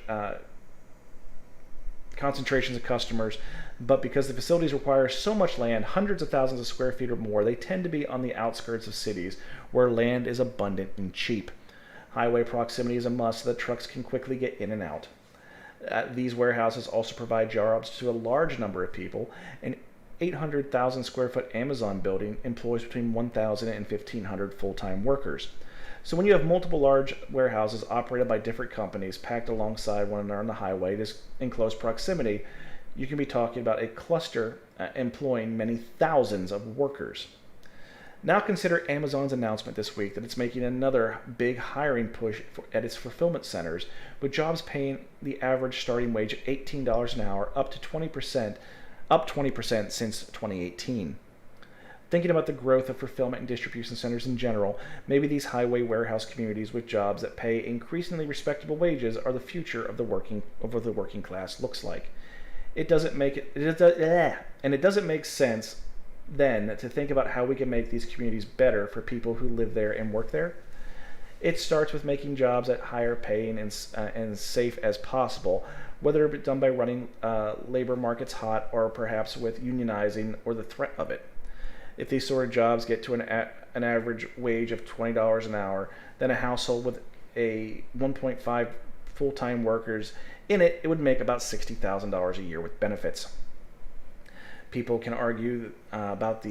Speaker 1: concentrations of customers, but because the facilities require so much land, hundreds of thousands of square feet or more, they tend to be on the outskirts of cities where land is abundant and cheap. Highway proximity is a must so that trucks can quickly get in and out. These warehouses also provide jobs to a large number of people. An 800,000 square foot Amazon building employs between 1,000 and 1,500 full-time workers. So when you have multiple large warehouses operated by different companies packed alongside one another on the highway in close proximity, you can be talking about a cluster employing many thousands of workers. Now consider Amazon's announcement this week that it's making another big hiring push at its fulfillment centers, with jobs paying the average starting wage of $18 an hour, up 20% since 2018. Thinking about the growth of fulfillment and distribution centers in general, maybe these highway warehouse communities with jobs that pay increasingly respectable wages are the future of the working class looks like. It doesn't make sense then to think about how we can make these communities better for people who live there and work there. It starts with making jobs at higher paying and safe as possible, whether it be done by running labor markets hot or perhaps with unionizing or the threat of it. If these sort of jobs get to an average wage of $20 an hour, then a household with a 1.5 full-time workers in it, it would make about $60,000 a year with benefits. People can argue about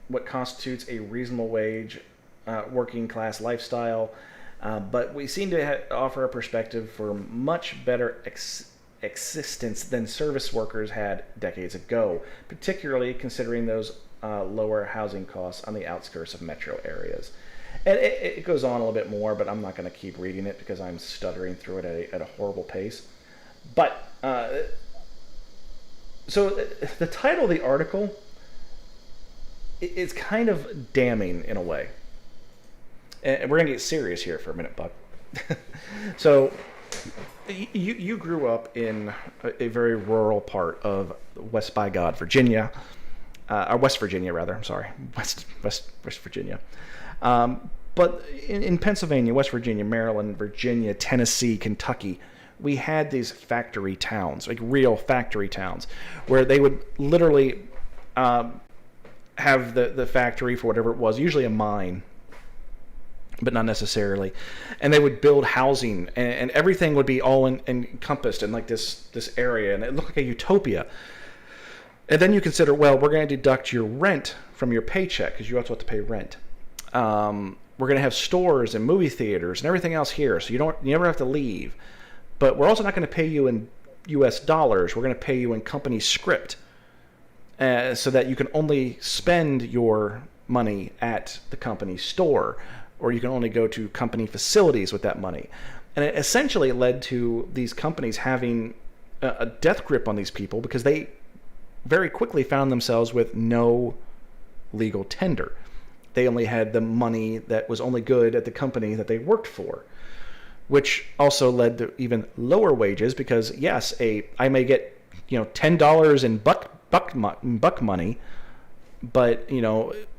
Speaker 1: what constitutes a reasonable wage working class lifestyle, but we seem to offer a perspective for much better existence than service workers had decades ago, particularly considering those lower housing costs on the outskirts of metro areas. And it goes on a little bit more, but I'm not going to keep reading it because I'm stuttering through it at a horrible pace. But so the title of the article is kind of damning in a way. And we're going to get serious here for a minute, Buck. So you grew up in a very rural part of West by God, Virginia. Or West Virginia, rather. I'm sorry, West Virginia. But in Pennsylvania, West Virginia, Maryland, Virginia, Tennessee, Kentucky, we had these factory towns, like real factory towns, where they would literally have the factory for whatever it was, usually a mine, but not necessarily. And they would build housing, and everything would be all encompassed in like this area, and it looked like a utopia. And then you consider, well, we're going to deduct your rent from your paycheck because you also have to pay rent. We're going to have stores and movie theaters and everything else here, so you never have to leave. But we're also not going to pay you in U.S. dollars. We're going to pay you in company script, so that you can only spend your money at the company store, or you can only go to company facilities with that money. And it essentially led to these companies having a death grip on these people because they very quickly found themselves with no legal tender. They only had the money that was only good at the company that they worked for, which also led to even lower wages because, yes, I may get $10 in buck money, but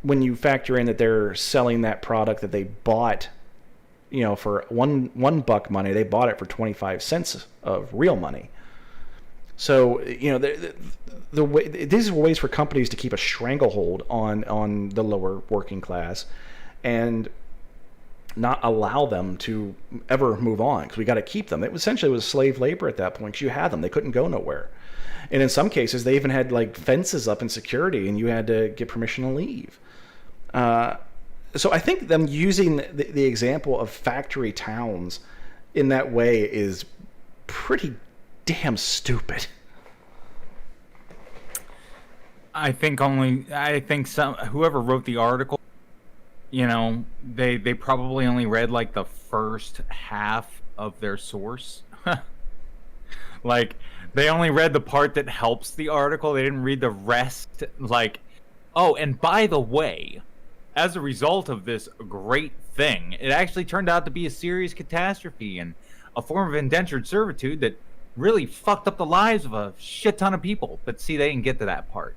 Speaker 1: when you factor in that they're selling that product that they bought for one buck money, they bought it for 25 cents of real money. So the way these are ways for companies to keep a stranglehold on the lower working class, and not allow them to ever move on because we got to keep them. It essentially was slave labor at that point because you had them; they couldn't go nowhere. And in some cases, they even had like fences up and security, and you had to get permission to leave. So I think them using the example of factory towns in that way is pretty damn stupid.
Speaker 2: I think whoever wrote the article, they probably only read like the first half of their source. Like they only read the part that helps the article. They didn't read the rest. Like, oh, and by the way, as a result of this great thing, it actually turned out to be a serious catastrophe and a form of indentured servitude that really fucked up the lives of a shit ton of people. But see, they didn't get to that part.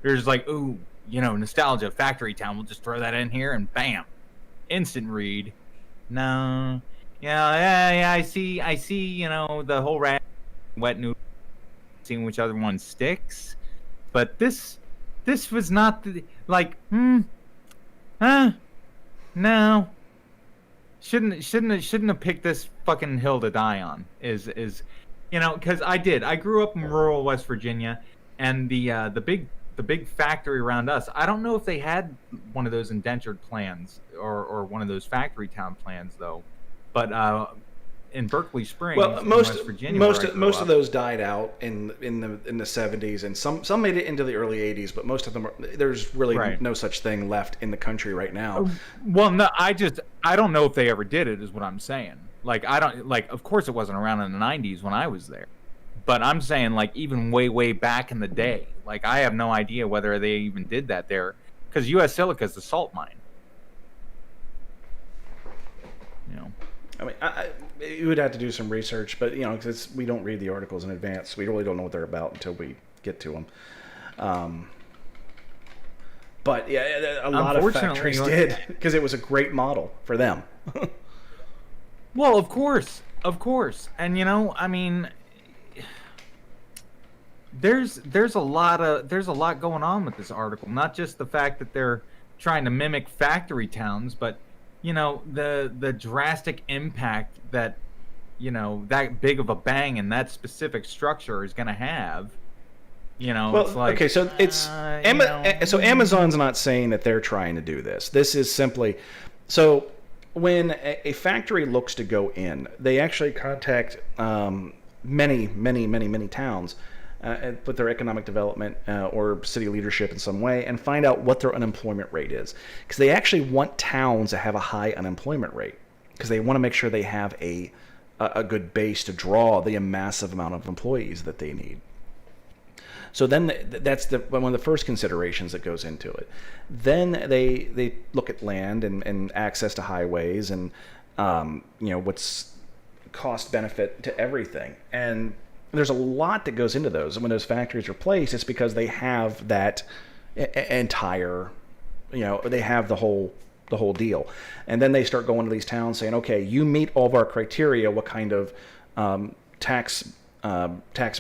Speaker 2: They're just like, ooh, nostalgia, factory town. We'll just throw that in here and bam, instant read. No, yeah, I see, the whole wet noodle, seeing which other one sticks. But this was not no. Shouldn't have picked this fucking hill to die on. Is because I grew up in rural West Virginia, and the big factory around us. I don't know if they had one of those indentured plans or one of those factory town plans though, but in Berkeley Springs,
Speaker 1: well,
Speaker 2: in West Virginia,
Speaker 1: most of those died out in the 70s, and some made it into the early 80s, but most of them there's really no such thing left in the country right now.
Speaker 2: Well, no, I don't know if they ever did it, is what I'm saying. Like of course it wasn't around in the 90s when I was there, but I'm saying like even way back in the day. Like I have no idea whether they even did that there, because U.S. Silica is the salt mine.
Speaker 1: I mean, you would have to do some research, but because we don't read the articles in advance, we really don't know what they're about until we get to them. But yeah, a lot of factories did because it was a great model for them.
Speaker 2: Well, of course, and I mean, there's a lot going on with this article. Not just the fact that they're trying to mimic factory towns, but the drastic impact that that big of a bang in that specific structure is going to have.
Speaker 1: Well,
Speaker 2: it's like,
Speaker 1: okay, so so Amazon's not saying that they're trying to do this. This is simply so when a factory looks to go in, they actually contact many towns. With their economic development or city leadership in some way, and find out what their unemployment rate is. Because they actually want towns to have a high unemployment rate, because they want to make sure they have a good base to draw the massive amount of employees that they need. So then that's one of the first considerations that goes into it. Then they look at land and access to highways and what's cost benefit to everything. And there's a lot that goes into those. And when those factories are placed, it's because they have that entire, they have the whole deal. And then they start going to these towns saying, okay, you meet all of our criteria. What kind of tax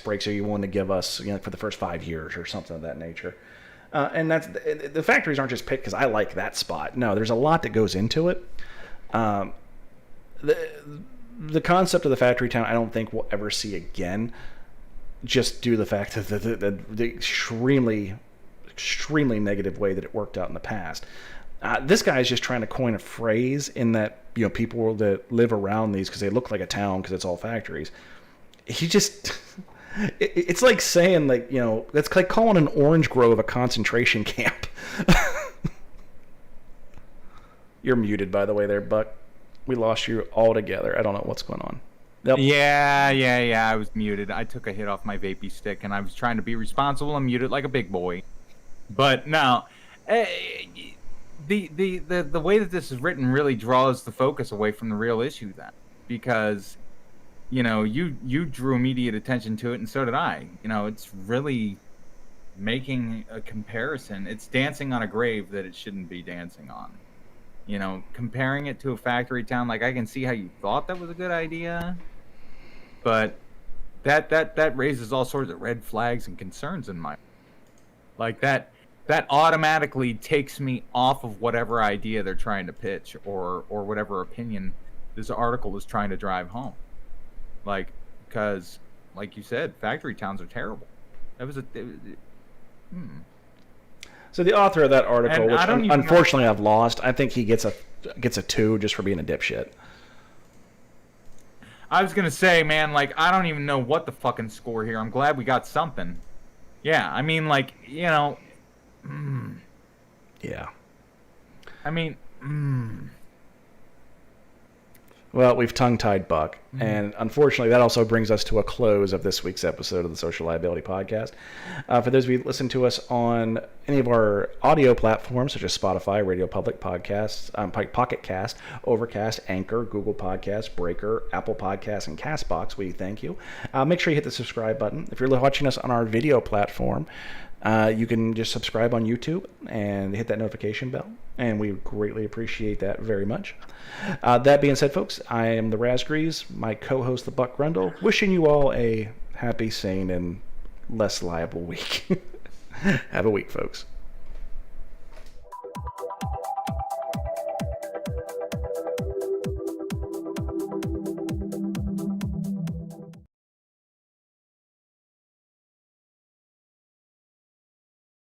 Speaker 1: breaks are you willing to give us for the first 5 years or something of that nature? And that's the factories aren't just picked because I like that spot. No, there's a lot that goes into it. The concept of the factory town, I don't think we'll ever see again, just due to the fact of the extremely negative way that it worked out in the past. This guy is just trying to coin a phrase in that people that live around these because they look like a town because it's all factories. He just it's like saying that's like calling an orange grove a concentration camp. You're muted, by the way, there, Buck. We lost you altogether. I don't know what's going on. Yep.
Speaker 2: Yeah. I was muted. I took a hit off my vapey stick, and I was trying to be responsible and muted like a big boy. But now, the way that this is written really draws the focus away from the real issue then, because you drew immediate attention to it, and so did I. It's really making a comparison. It's dancing on a grave that it shouldn't be dancing on. Comparing it to a factory town, like, I can see how you thought that was a good idea, but that raises all sorts of red flags and concerns in my, like, that automatically takes me off of whatever idea they're trying to pitch, or whatever opinion this article is trying to drive home. Like, because, like you said, factory towns are terrible.
Speaker 1: So the author of that article,
Speaker 2: And
Speaker 1: which
Speaker 2: I don't even
Speaker 1: unfortunately I've lost, I think he gets a 2 just for being a dipshit.
Speaker 2: I was gonna say, man, like, I don't even know what the fucking score here. I'm glad we got something. Yeah, I mean, like,
Speaker 1: Yeah.
Speaker 2: I mean,
Speaker 1: Well, we've tongue-tied Buck, and unfortunately that also brings us to a close of this week's episode of the Social Liability Podcast. For those of you who listen to us on any of our audio platforms, such as Spotify, Radio Public Podcasts, Pocket Cast, Overcast, Anchor, Google Podcasts, Breaker, Apple Podcasts, and CastBox, we thank you. Make sure you hit the subscribe button. If you're watching us on our video platform, you can just subscribe on YouTube and hit that notification bell, and we greatly appreciate that very much. That being said, folks, I am the Razgrees, my co-host, the Buck Grundle, wishing you all a happy, sane, and less liable week. Have a week, folks.